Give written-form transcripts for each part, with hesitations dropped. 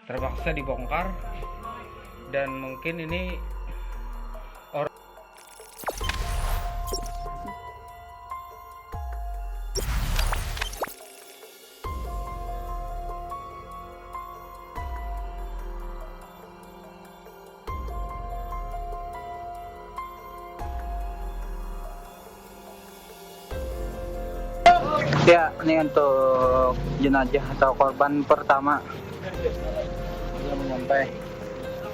terpaksa dibongkar, dan mungkin ini orang ya. Ini untuk jenazah atau korban pertama sudah menyampai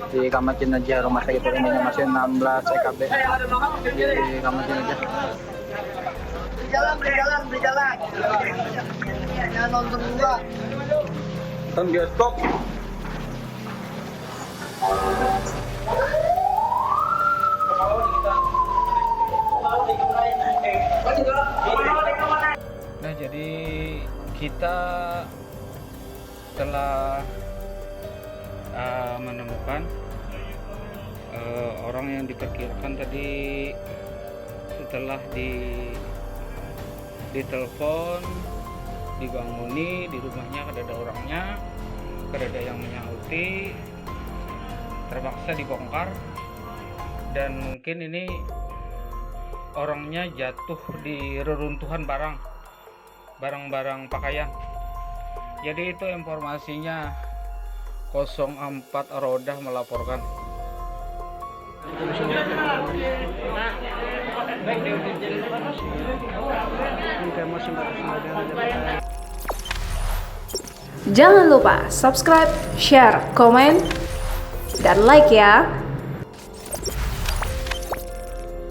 di kamar jenazah Rumah Sakit Indonesia masih 16 EKB di kamar jenazah. Berjalan. Jangan nonton juga. Nonton bioskop. Nah, jadi kita telah menemukan orang yang diperkirakan tadi setelah ditelepon, dibanguni di rumahnya, ada orangnya, ada yang menyauti, terpaksa dibongkar, dan mungkin ini orangnya jatuh di reruntuhan barang-barang pakaian. Jadi itu informasinya. 04 Rodah melaporkan. Jangan lupa subscribe, share, komen, dan like ya.